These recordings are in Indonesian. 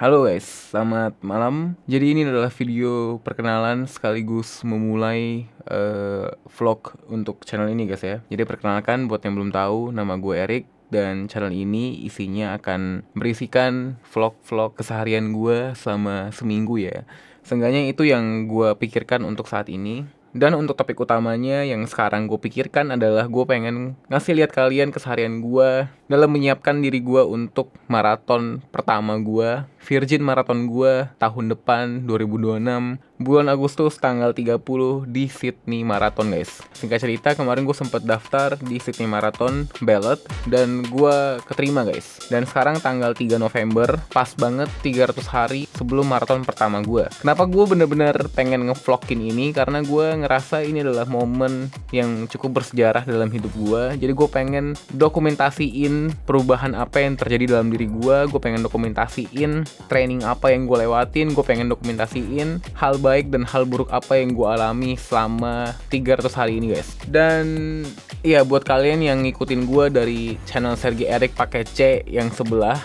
Halo guys, selamat malam. Jadi ini adalah video perkenalan sekaligus memulai vlog untuk channel ini guys ya. Jadi perkenalkan buat yang belum tahu, nama gue Erik. Dan channel ini isinya akan berisikan vlog-vlog keseharian gue selama seminggu ya. Seenggaknya itu yang gue pikirkan untuk saat ini. Dan untuk topik utamanya yang sekarang gue pikirkan adalah gue pengen ngasih lihat kalian keseharian gue dalam menyiapkan diri gue untuk maraton pertama gue, Virgin Marathon gue tahun depan 2026 bulan Agustus tanggal 30 di Sydney Marathon guys. Singkat cerita kemarin gue sempat daftar di Sydney Marathon ballot dan gue keterima guys. Dan sekarang tanggal 3 November pas banget 300 hari sebelum maraton pertama gue. Kenapa gue bener-bener pengen ngevlogin ini? Karena gue ngerasa ini adalah momen yang cukup bersejarah dalam hidup gue. Jadi gue pengen dokumentasiin perubahan apa yang terjadi dalam diri gue. Gue pengen dokumentasiin training apa yang gue lewatin. Gue pengen dokumentasiin hal baik dan hal buruk apa yang gue alami selama 300 hari ini guys. Dan ya buat kalian yang ngikutin gue dari channel Sergei Erik pakai C yang sebelah,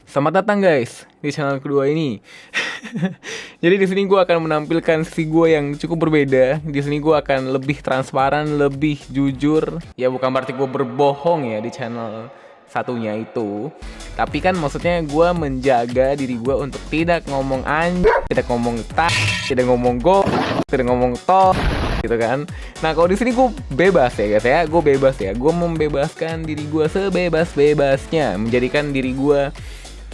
selamat datang guys di channel kedua ini. Jadi di sini gue akan menampilkan sisi gue yang cukup berbeda. Di sini gue akan lebih transparan, lebih jujur. Ya bukan berarti gue berbohong ya di channel satunya itu. Tapi kan maksudnya gue menjaga diri gue untuk tidak ngomong tidak ngomong tidak ngomong tidak ngomong gitu kan. Nah kalau di sini gue bebas ya guys ya. Gue bebas ya. Gue membebaskan diri gue sebebas-bebasnya, menjadikan diri gue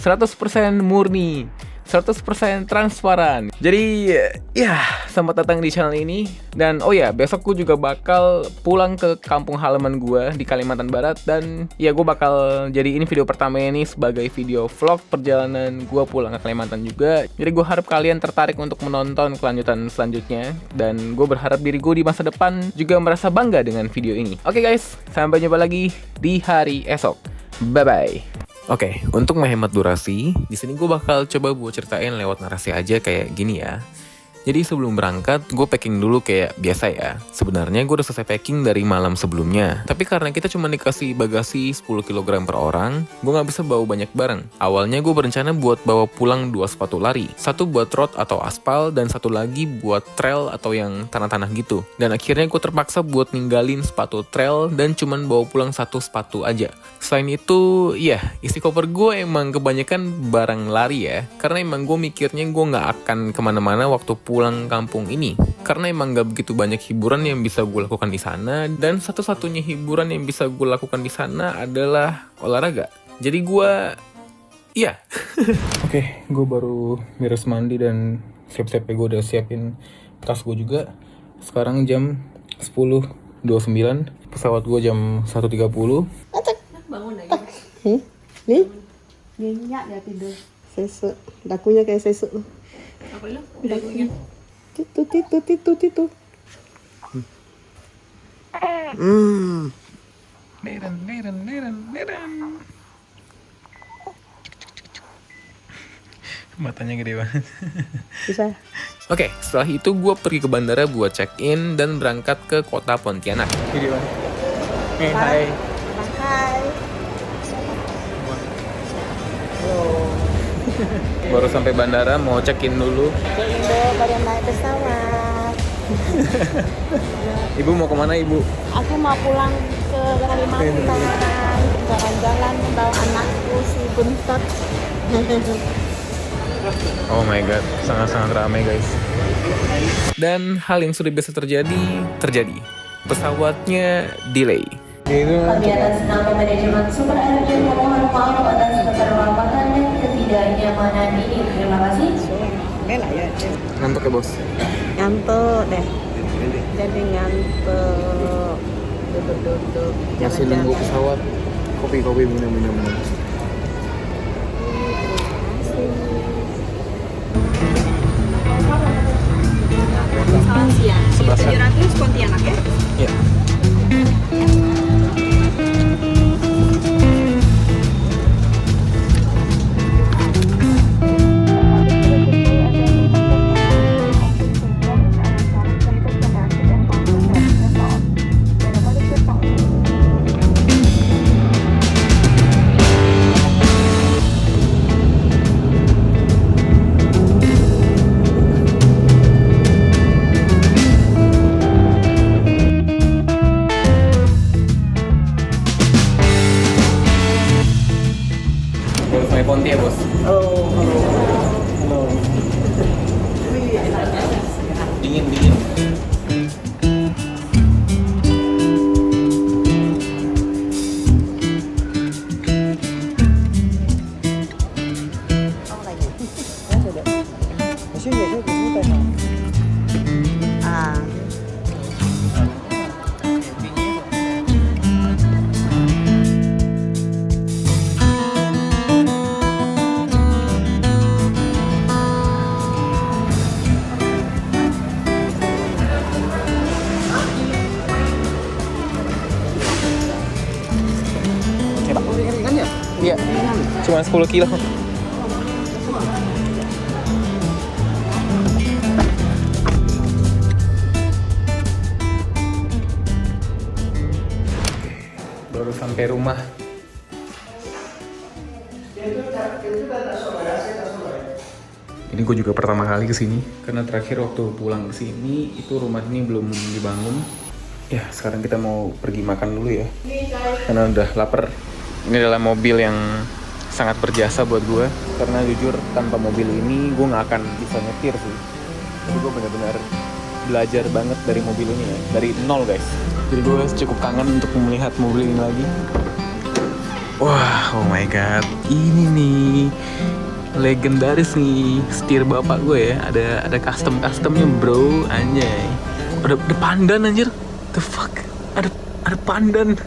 100% murni, 100% transparan. Jadi ya selamat datang di channel ini. Dan oh ya, besok gue juga bakal pulang ke kampung halaman gue di Kalimantan Barat. Dan ya gue bakal jadi ini video pertama ini sebagai video vlog perjalanan gue pulang ke Kalimantan juga. Jadi gue harap kalian tertarik untuk menonton kelanjutan selanjutnya. Dan gue berharap diri gue di masa depan juga merasa bangga dengan video ini. Oke guys, sampai jumpa lagi di hari esok. Bye-bye. Oke, untuk menghemat durasi, di sini gue bakal coba buat ceritain lewat narasi aja kayak gini ya. Jadi sebelum berangkat, gue packing dulu kayak biasa ya. Sebenarnya gue udah selesai packing dari malam sebelumnya. Tapi karena kita cuma dikasih bagasi 10 kg per orang, gue gak bisa bawa banyak barang. Awalnya gue berencana buat bawa pulang 2 sepatu lari. Satu buat road atau aspal, dan satu lagi buat trail atau yang tanah-tanah gitu. Dan akhirnya gue terpaksa buat ninggalin sepatu trail dan cuman bawa pulang 1 sepatu aja. Selain itu, ya isi koper gue emang kebanyakan barang lari ya. Karena emang gue mikirnya gue gak akan kemana-mana waktu pulang kampung ini, karena emang gak begitu banyak hiburan yang bisa gue lakukan di sana, dan satu-satunya hiburan yang bisa gue lakukan di sana adalah olahraga. Jadi gue, iya. Oke, gue baru beres mandi dan siap-siap gue udah siapin tas gue juga. Sekarang jam 10.29, pesawat gue jam 1.30. Bangun lagi. Nih? Nyenyak dia tidur. Sesuk, dakunya kayak sesuk. Apa lu? Dakunya. Titu. Neren. Matanya gede banget. Bisa. Oke, setelah itu gue pergi ke bandara buat check-in dan berangkat ke kota Pontianak. Gede banget. Hai. Hai. Baru sampai bandara, mau check-in dulu. Check-in dulu, baru naik pesawat. Ibu mau kemana ibu? Aku mau pulang ke Kalimantan. Jalan-jalan bawa anakku si Buntot. Oh my god, sangat-sangat ramai guys. Dan hal yang sudah biasa terjadi. Pesawatnya delay. Kegiatan senam manajemen sumber energi memohon maaf atas keterlambatan dan ketidaknyamanan ini. Terima kasih. Ngantuk ya bos? Ngantuk deh. Jadi ngantuk. Duduk. Masih nunggu pesawat. Kopi minum. Selamat siang. Sebelah sana. 700 Pontianak ya? Iya. Dingin. À. Iya, cuma 10 kilo. Baru sampai rumah. Ini gue juga pertama kali kesini karena terakhir waktu pulang kesini itu rumah ini belum dibangun. Ya sekarang kita mau pergi makan dulu ya karena udah lapar. Ini adalah mobil yang sangat berjasa buat gue karena jujur tanpa mobil ini gue nggak akan bisa nyetir sih. Jadi gue benar-benar belajar banget dari mobil ini ya, dari nol guys. Jadi gue cukup kangen untuk melihat mobil ini lagi. Wah, oh my god, ini nih legendaris nih setir bapak gue ya. Ada customnya bro, anjay. Ada pandan anjir, the fuck, ada pandan.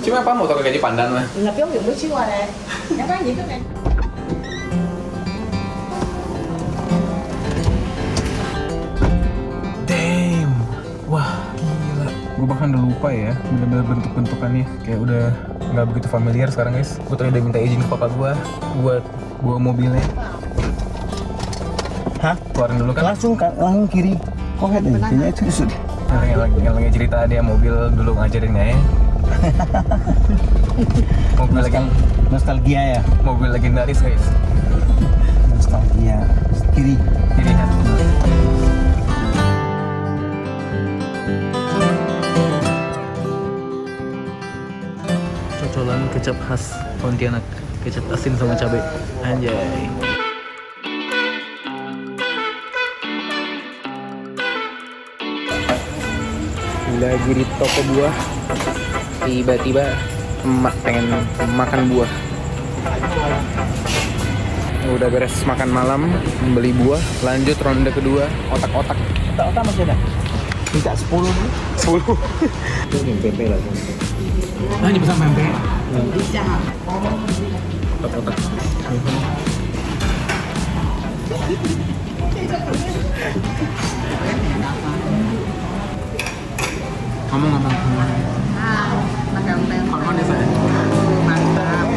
Cuma apa motor kayak pandan lah. Là cái dụng của chiếc quà này. Nó có gì cái này. Damn, wah gila. Gue bahkan udah lupa ya, bener-bener bentuk-bentukannya kayak udah nggak begitu familiar sekarang guys. Gue tadi udah minta izin ke papa gue buat bawa mobilnya. Hah? Keluarin dulu kan? Langsung kiri. Kok ada kayaknya itu sudah. Yang lagi cerita dia mobil dulu ngajarin ya. Nostalgia ya. Mobil legendaris guys. Nostalgia. Kiri. Kiri kan? Cocolan kecap khas Pontianak, kecap asin sama cabai. Anjay. Lagi di toko buah, tiba-tiba emak pengen makan buah. Udah beres makan malam, beli buah, lanjut ronde kedua, otak-otak. Otak masih ada. Minta 10 dulu. 10. Ini pempek lah. Ah, ini pesan pempek. Otak-otak. Ngomong-ngomong. Makan pempek. Kalau desa ya? Mantap.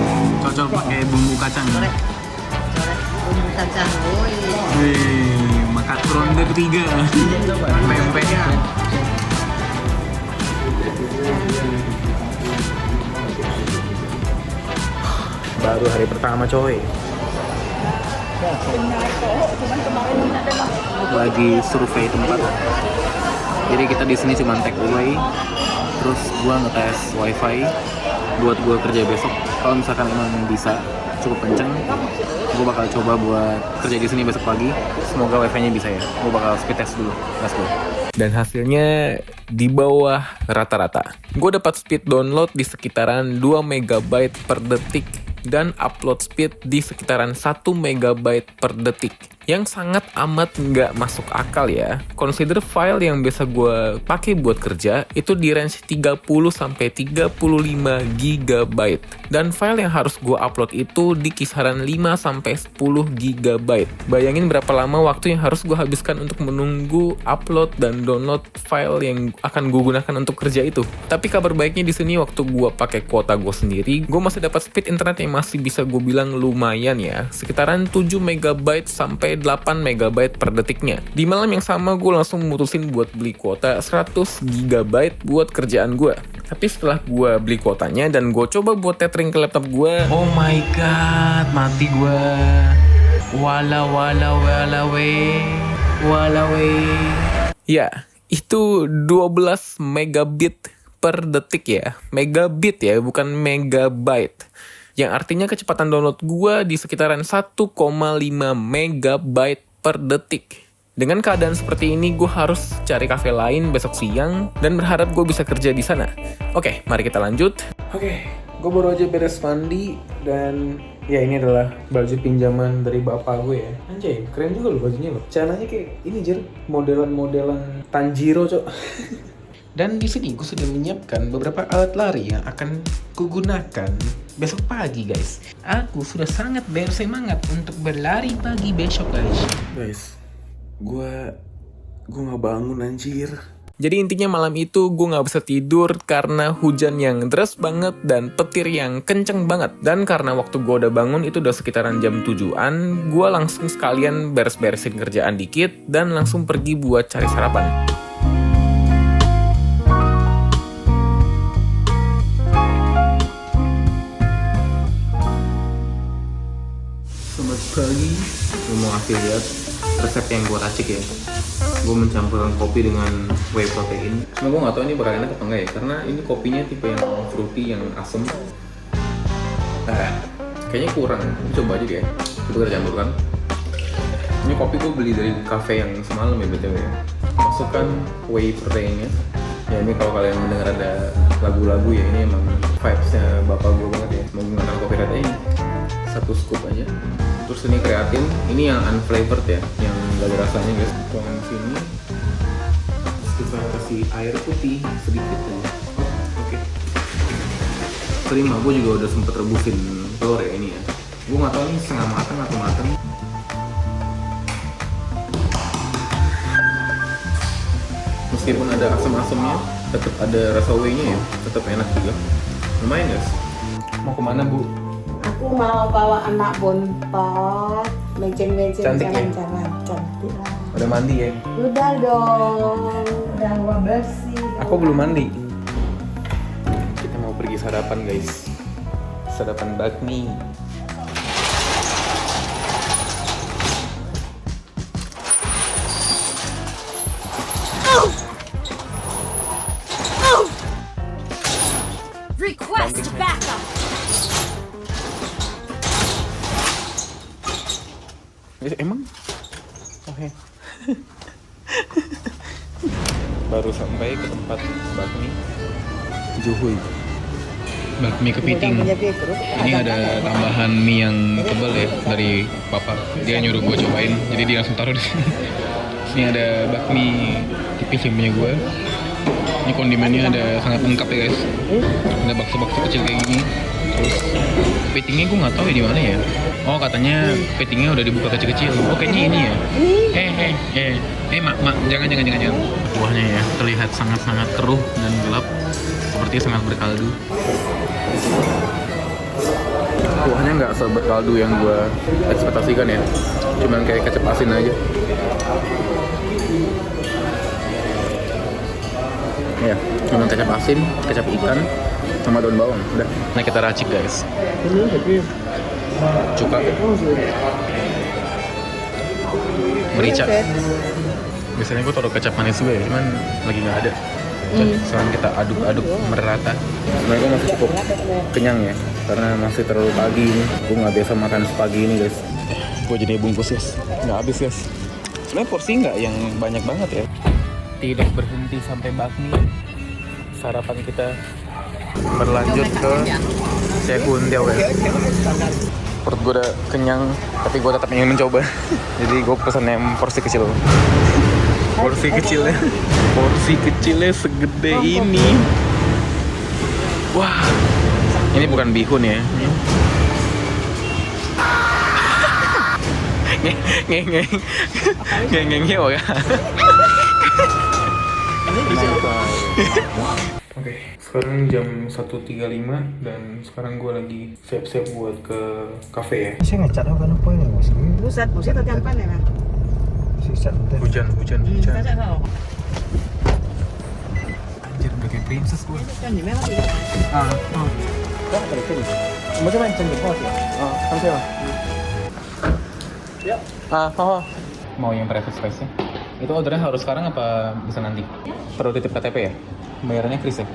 Cocok pakai bumbu kacang. Coret bumbu kacang. Woi. Wih, makan ronde ketiga. Pempek. Baru hari pertama coy. Lagi survei tempat. Jadi kita di sini cuma take away. Terus gua ngetes wifi buat gua kerja besok. Kalau misalkan emang bisa cukup kenceng, gua bakal coba buat kerja di sini besok pagi. Semoga wifi-nya bisa ya. Gua bakal speed test dulu. Let's go. Dan hasilnya di bawah rata-rata. Gue dapat speed download di sekitaran 2 MB per detik dan upload speed di sekitaran 1 MB per detik. Yang sangat amat nggak masuk akal ya. Consider file yang biasa gue pakai buat kerja itu di range 30-35 GB. Dan file yang harus gue upload itu di kisaran 5-10 GB. Bayangin berapa lama waktu yang harus gue habiskan untuk menunggu upload dan download file yang akan gue gunakan untuk kerja itu. Tapi kabar baiknya di sini waktu gue pakai kuota gue sendiri, gue masih dapat speed internet yang masih bisa gue bilang lumayan ya. Sekitaran 7 MB sampai 8 MB per detiknya. Di malam yang sama gue langsung mutusin buat beli kuota 100 GB buat kerjaan gue. Tapi setelah gue beli kuotanya dan gue coba buat tethering ke laptop gue, oh my god, mati gue. Walawe. Ya, itu 12 megabit per detik ya. Megabit ya, bukan megabyte. yang artinya kecepatan download gue di sekitaran 1,5 megabyte per detik. Dengan keadaan seperti ini, gue harus cari kafe lain besok siang dan berharap gue bisa kerja di sana. Oke, mari kita lanjut. Oke, gue baru aja beres mandi dan ya ini adalah baju pinjaman dari bapak gue ya. Anjay, keren juga loh bajunya loh. Celananya kayak ini Jer, modelan-modelan Tanjiro, Cok. Dan di sini gue sudah menyiapkan beberapa alat lari yang akan kugunakan besok pagi, guys. Aku sudah sangat bersemangat untuk berlari pagi besok, guys. Guys, gue nggak bangun anjir. Jadi intinya malam itu gue nggak bisa tidur karena hujan yang deras banget dan petir yang kenceng banget. Dan karena waktu gue udah bangun itu udah sekitaran jam 7-an, gue langsung sekalian beres-beresin kerjaan dikit dan langsung pergi buat cari sarapan. Selamat pagi, gue mau kasih lihat resep yang gue racik ya. Gue mencampurkan kopi dengan whey protein. Cuma gue gak tau ini bakal enak atau enggak ya, karena ini kopinya tipe yang fruity, yang asem. Kayaknya kurang, coba aja deh. Coba kita campurkan. Ini kopi gue beli dari cafe yang semalam ya BTW ya. Masukkan whey proteinnya. Ya ini kalau kalian mendengar ada lagu-lagu ya, ini emang vibesnya bapak gue banget ya. Mau menggunakan kopi latte ini 1 scoop aja. Terus ini kreatin, ini yang unflavored ya, yang gak ada rasanya guys. Tuang sini, terus kita kasih air putih sedikit aja. Oke. Terima, gue juga udah sempet rebusin telur ya ini ya. Gue nggak tahu ini setengah matang atau matang. Meskipun ada asam-asamnya, tetap ada rasa whey-nya ya, tetap enak juga. Lumayan guys. Mau kemana Bu? Aku mau bawa anak bontot, menceng-menceng Cantik ya? jalan-jalan. Cantik lah. Udah mandi ya? Udah dong, udah gua bersih. Aku belum mandi. Kita mau pergi sarapan guys. Sarapan bakmi. Request backup. Emang? Oke. Baru sampai ke tempat bakmi Juhui. Bakmi kepiting. Ini ada tambahan mie yang tebal ya dari papa. Dia nyuruh gue cobain, jadi dia langsung taruh di sini. Ini ada bakmi tipis yang punya gue. Ini kondimennya ada sangat lengkap ya guys. Ada bakso-bakso kecil kayak gini. Terus kepitingnya gue nggak tahu ya di mana ya. Oh katanya kepitingnya udah dibuka kecil-kecil. Oh kayaknya ini ya. Mak, jangan. Kuahnya ya terlihat sangat-sangat keruh dan gelap. Sepertinya sangat berkaldu. Kuahnya nggak seberkaldu yang gue ekspektasikan ya. Cuman kayak kecap asin aja. Ya, cuma kecap asin, kecap ikan, sama daun bawang. Udah. Nah kita racik guys. Cuka, merica. Biasanya gue taruh kecap manis juga ya, cuman lagi nggak ada. Sekarang kita aduk-aduk merata. Sebenarnya gue masih cukup kenyang ya, karena masih terlalu pagi ini. Gue nggak biasa makan sepagi ini guys. Gue jadi bungkus guys, nggak habis guys. Sebenarnya porsi nggak yang banyak banget ya. Tidak berhenti sampai bakmi. Sarapan kita berlanjut ke Sekundiao guys. Perut gue udah kenyang, tapi gue tetap ingin mencoba. Jadi gue pesan yang porsi kecil. Porsi kecilnya segede ini. Wah, ini bukan bihun ya. Ngeng ya. Oke, sekarang jam 1.35 dan sekarang gue lagi siap-siap buat ke kafe ya. Saya ngecat apa kan apa ini mas? Pusat atau jampan ya Mas? Hujan. Hujan. Anjir, udah kayak princess gue. Kan di mana sih? Kan ada sini. Macam mana canggih kau sih? Sampai lah. Ya. Mau yang private space nya? Itu ordernya harus sekarang apa bisa nanti? Perlu titip KTP ya? Bayarannya Kris ya?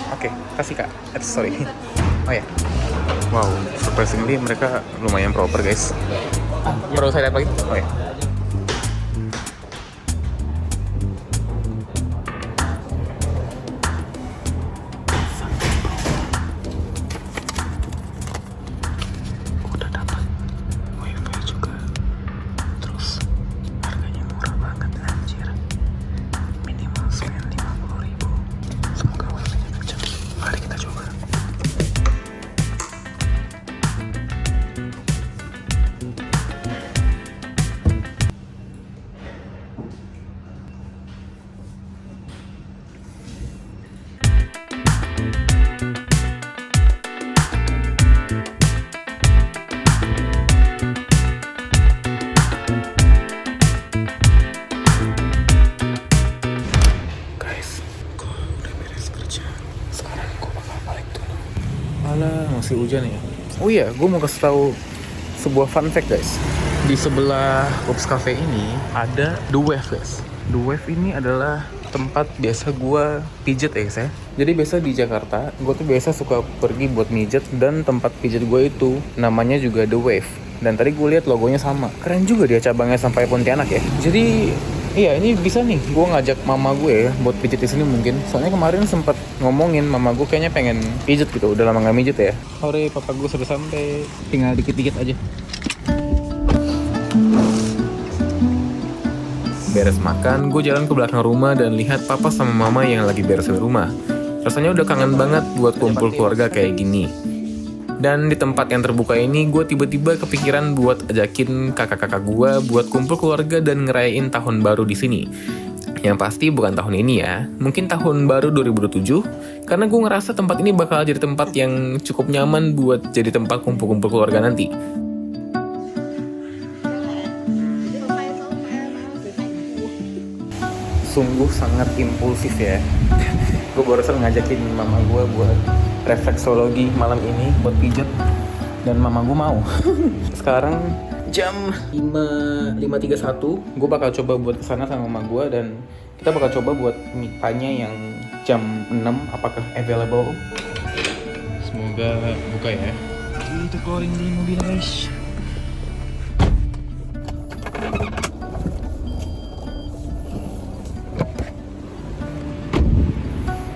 Oke, kasih kak. Sorry. Oh ya. Wow, surprisingly mereka lumayan proper guys. Perlu saya lihat lagi? Oh ya. Udah dapat wifi juga. Terus harganya murah banget anjir. Minimal 50.000. Semoga wifi-nya kencang. Mari kita coba. Alah, masih hujan ya. Oh iya, gue mau kasih tahu sebuah fun fact guys. Di sebelah Ops Cafe ini ada The Wave guys. The Wave ini adalah tempat biasa gue pijet ya guys ya. Jadi biasa di Jakarta, gue tuh biasa suka pergi buat mijet, dan tempat pijet gue itu namanya juga The Wave. Dan tadi gue lihat logonya sama. Keren juga dia cabangnya sampai Pontianak ya. Jadi iya, ini bisa nih gue ngajak mama gue ya buat pijet di sini mungkin. Soalnya kemarin sempat ngomongin mama gue kayaknya pengen pijet gitu. Udah lama nggak mijet ya. Sore papa gue sudah sampai. Tinggal dikit-dikit aja. Beres makan, gue jalan ke belakang rumah dan lihat papa sama mama yang lagi beresin rumah. Rasanya udah kangen banget buat kumpul keluarga kayak gini. Dan di tempat yang terbuka ini, gue tiba-tiba kepikiran buat ajakin kakak-kakak gue buat kumpul keluarga dan ngerayain tahun baru di sini. Yang pasti bukan tahun ini ya, mungkin tahun baru 2027, karena gue ngerasa tempat ini bakal jadi tempat yang cukup nyaman buat jadi tempat kumpul-kumpul keluarga nanti. Sungguh sangat impulsif ya. Gue barusan ngajakin mama gue buat refleksologi malam ini buat pijet, dan mama gue mau. Sekarang jam 5.31, gue bakal coba buat kesana sama mama gue, dan kita bakal coba buat tanya yang jam 6 apakah available. Semoga buka ya. Kita keluarin di mobil guys.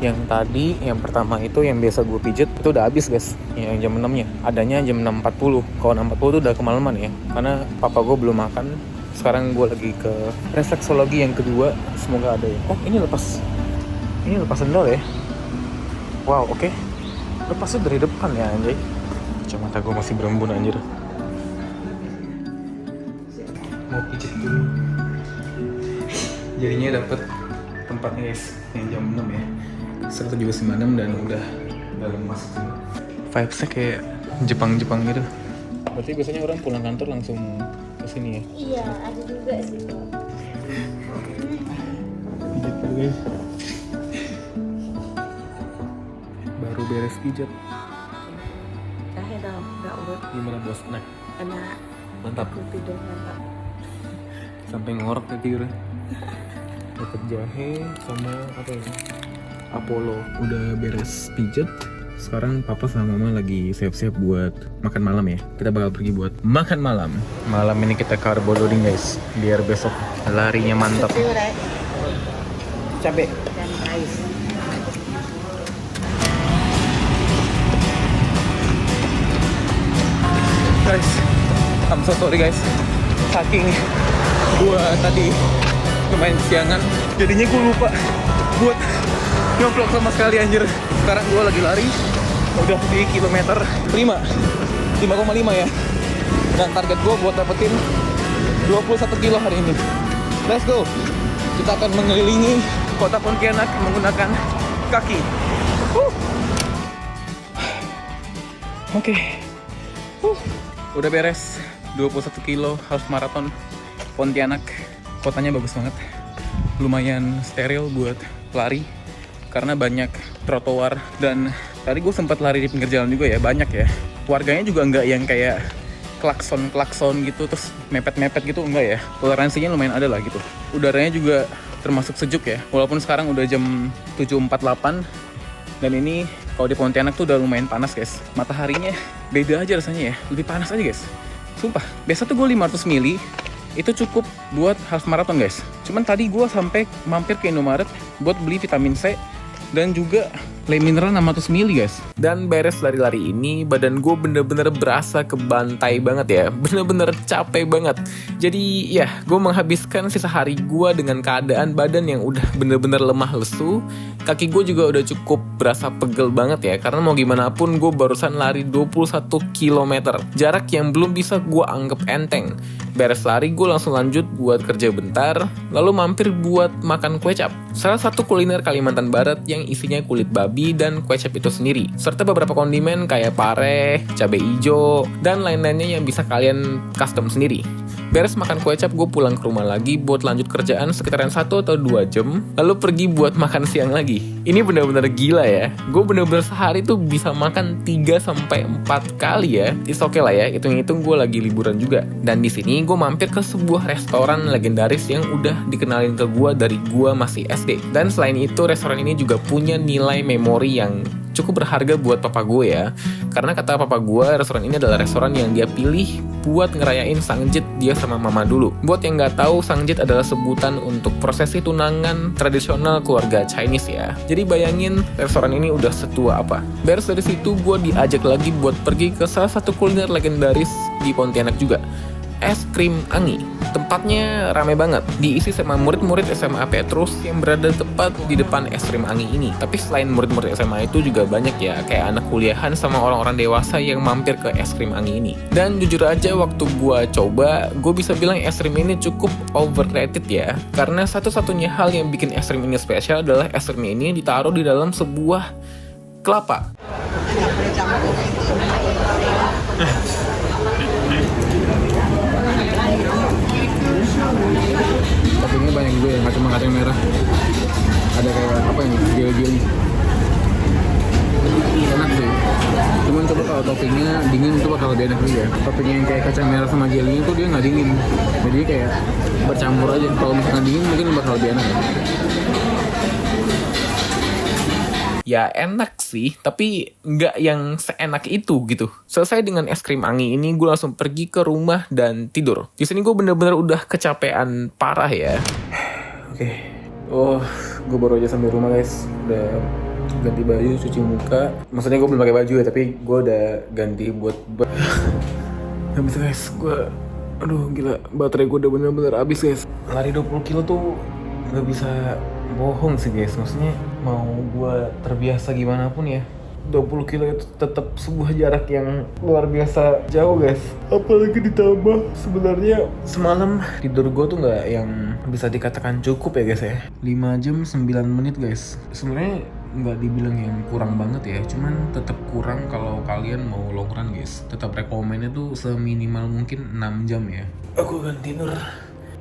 Yang tadi, yang pertama itu yang biasa gue pijet itu udah habis guys. Yang jam 6 nya, adanya jam 6.40. Kalau 6.40 itu udah kemalaman ya, karena papa gue belum makan. Sekarang gue lagi ke refleksologi yang kedua, semoga ada ya. Oh ini lepas sendal ya. Wow, oke. Lepasnya dari depan ya anjay. Kacamata gue masih berembun anjir. Mau pijet dulu. Jadinya dapet tempatnya guys, yang jam 6 ya. 176 dan udah dalam masuk sini. Vibes-nya kayak Jepang-Jepang gitu. Berarti biasanya orang pulang kantor langsung ke sini ya? Iya, ada juga sih. Pijat dulu guys. Baru beres pijat. Dah dong, nggak urut. Gimana bos? Nah, Enak. mantap. Aku tidur mantap. Sampai ngorok ya tidurnya. Dapat jahe sama apa ya? Apollo. Udah beres pijet. Sekarang papa sama mama lagi siap-siap buat makan malam ya. Kita bakal pergi buat makan malam. Malam ini kita carbo loading guys, biar besok larinya mantap. Cabe Dan rais. guys. I'm so sorry guys. Saking gua tadi lumayan siangan, jadinya gua lupa buat nge-vlog sama sekali anjir. Sekarang gue lagi lari udah di kilometer 5,5 ya. Dan target gue buat dapetin 21 kilo hari ini. Let's go. Kita akan mengelilingi kota Pontianak menggunakan kaki. Oke. Udah beres 21 kilo half marathon Pontianak. Kotanya bagus banget. Lumayan steril buat lari karena banyak trotoar, dan tadi gue sempat lari di pinggir jalan juga ya, banyak ya. Warganya juga nggak yang kayak klakson gitu terus mepet-mepet gitu, enggak ya. Toleransinya lumayan ada lah gitu. Udaranya juga termasuk sejuk ya, walaupun sekarang udah jam 7.48 dan ini Kalau di Pontianak tuh udah lumayan panas guys. Mataharinya beda aja rasanya ya. Lebih panas aja guys. Sumpah. Biasa tuh gue 500 mili itu cukup buat half marathon guys. Cuman tadi gue sampai mampir ke Indomaret buat beli vitamin C dan juga Le Mineral 600 mili guys. Dan beres lari-lari ini badan gue bener-bener berasa kebantai banget ya. Bener-bener capek banget. Jadi ya gue menghabiskan sisa hari gue dengan keadaan badan yang udah bener-bener lemah lesu. Kaki gue juga udah cukup berasa pegel banget ya. Karena mau gimana pun gue barusan lari 21 km. Jarak yang belum bisa gue anggap enteng. Beres lari gue langsung lanjut buat kerja bentar. Lalu mampir buat makan kue cap. Salah satu kuliner Kalimantan Barat yang isinya kulit babi dan kue cap itu sendiri. Serta beberapa kondimen kayak pare, cabai hijau, dan lain-lainnya yang bisa kalian custom sendiri. Beres makan kue cap, gue pulang ke rumah lagi buat lanjut kerjaan sekitaran 1 atau 2 jam, lalu pergi buat makan siang lagi. Ini bener-bener gila ya. Gue bener-bener sehari tuh bisa makan 3-4 kali ya. It's okay lah ya, hitung-hitung gue lagi liburan juga. Dan di sini gue mampir ke sebuah restoran legendaris yang udah dikenalin ke gue dari gue masih SD. Dan selain itu, restoran ini juga punya nilai memori yang cukup berharga buat papa gue ya. Karena kata papa gue, restoran ini adalah restoran yang dia pilih buat ngerayain Sangjit dia sama mama dulu. Buat yang nggak tahu, Sangjit adalah sebutan untuk prosesi tunangan tradisional keluarga Chinese ya. Jadi bayangin restoran ini udah setua apa. Beres dari situ, gue diajak lagi buat pergi ke salah satu kuliner legendaris di Pontianak juga. Es krim Angi. Tempatnya rame banget, diisi sama murid-murid SMA Petrus yang berada tepat di depan es krim Angi ini. Tapi selain murid-murid SMA itu juga banyak ya, kayak anak kuliahan sama orang-orang dewasa yang mampir ke es krim Angi ini. Dan jujur aja waktu gua coba, gue bisa bilang es krim ini cukup overrated ya. Karena satu-satunya hal yang bikin es krim ini spesial adalah es krim ini ditaruh di dalam sebuah kelapa. Toppingnya banyak juga ya, nggak cuma kacang merah. Ada kayak apa ini, gel-gel. Enak sih. Cuman coba kalau toppingnya dingin itu bakal lebih enak juga ya. Toppingnya yang kayak kacang merah sama jelly itu dia nggak dingin. Jadi kayak bercampur aja. Kalau misalkan dingin mungkin bakal lebih enak ya. Ya enak sih, tapi nggak yang seenak itu gitu. Selesai dengan es krim Angi ini, gue langsung pergi ke rumah dan tidur. Di sini gue bener-bener udah kecapean parah ya. Oke. Gue baru aja sampai rumah guys. Udah ganti baju, cuci muka. Maksudnya gue belum pakai baju ya, tapi gue udah ganti buat. Habis guys, aduh gila, baterai gue udah bener-bener habis guys. Lari 20 kilo tuh nggak bisa bohong sih guys, maksudnya mau gue terbiasa gimana pun ya 20 kilo itu tetap sebuah jarak yang luar biasa jauh guys. Apalagi ditambah sebenarnya semalam tidur gue tuh nggak yang bisa dikatakan cukup ya guys ya. 5 jam 9 menit guys. Sebenarnya nggak dibilang yang kurang banget ya, cuman tetap kurang kalau kalian mau long run guys. Tetap rekomennya tuh seminimal mungkin 6 jam ya. Aku akan tidur.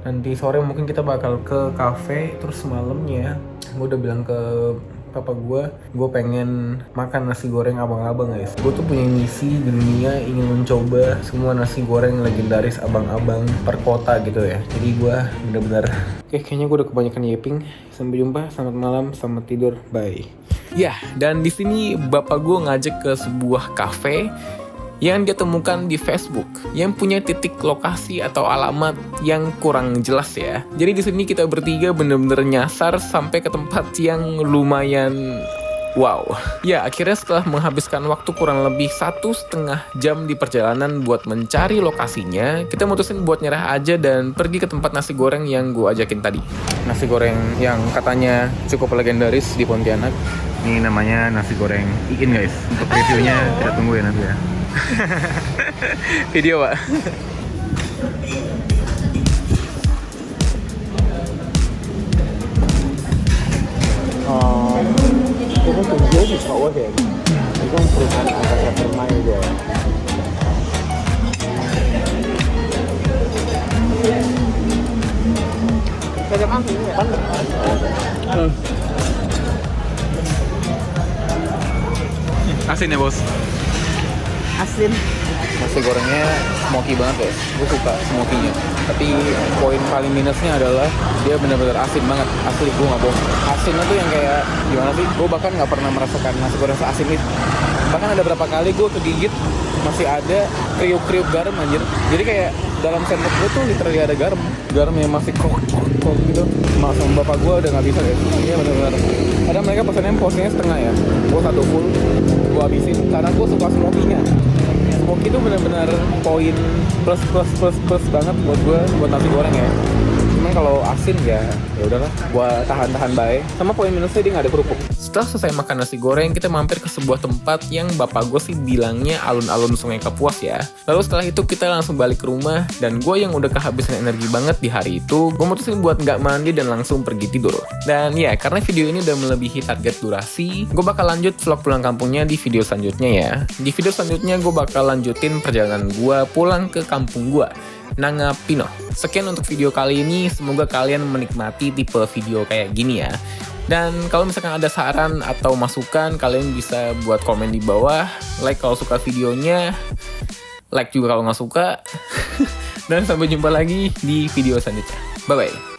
Nanti sore mungkin kita bakal ke cafe, terus malamnya gue udah bilang ke papa gue pengen makan nasi goreng abang-abang guys. Gue tuh punya misi di dunia, ingin mencoba semua nasi goreng legendaris abang-abang per kota gitu ya. Jadi gue bener-bener kayaknya gue udah kebanyakan yaping. Sampai jumpa, selamat malam, selamat tidur, bye. Ya, dan di sini bapak gue ngajak ke sebuah cafe yang dia temukan di Facebook, yang punya titik lokasi atau alamat yang kurang jelas ya. Jadi di sini kita bertiga bener-bener nyasar sampai ke tempat yang lumayan wow. Ya, akhirnya setelah menghabiskan waktu kurang lebih 1,5 jam di perjalanan buat mencari lokasinya, kita mutusin buat nyerah aja dan pergi ke tempat nasi goreng yang gue ajakin tadi. Nasi goreng yang katanya cukup legendaris di Pontianak. Ini namanya nasi goreng Iin guys. Untuk reviewnya kita tunggu ya nanti ya. Video pak. Itu kan tujuan di bawah ya. Itu kan perusahaan angkasa permai aja. Kayak apa ya? Asin ya bos. Asin. nasi gorengnya smoky banget guys. Gue suka smoky-nya. Tapi poin paling minusnya adalah dia benar-benar asin banget. Asli gue nggak bohong. Asinnya tuh yang kayak gimana sih? Gue bahkan nggak pernah merasakan nasi goreng seasin itu. Bahkan ada berapa kali gue kegigit masih ada kriuk-kriuk garam anjir. Jadi kayak dalam sendok gue tuh literally ada garam yang masih krok gitu. Sama bapak gue udah nggak bisa guys. Ini benar-benar. Ada mereka pesannya porsinya setengah ya. Gue satu full gue habisin karena gue suka smoky-nya. Smoky itu benar-benar poin plus banget buat gue buat nasi goreng ya. Cuman kalau asin ya udahlah, gua tahan baik. Sama poin minusnya dia nggak ada kerupuk. Setelah selesai makan nasi goreng, kita mampir ke sebuah tempat yang bapak gue sih bilangnya alun-alun Sungai Kapuas ya. Lalu setelah itu kita langsung balik ke rumah, dan gue yang udah kehabisan energi banget di hari itu, gue mutusin buat nggak mandi dan langsung pergi tidur. Dan ya, karena video ini udah melebihi target durasi, gue bakal lanjut vlog pulang kampungnya di video selanjutnya ya. Di video selanjutnya gue bakal lanjutin perjalanan gue pulang ke kampung gue, Nangapino. Sekian untuk video kali ini, semoga kalian menikmati tipe video kayak gini ya. Dan kalau misalkan ada saran atau masukan, kalian bisa buat komen di bawah. Like kalau suka videonya, like juga kalau nggak suka. Dan sampai jumpa lagi di video selanjutnya. Bye-bye.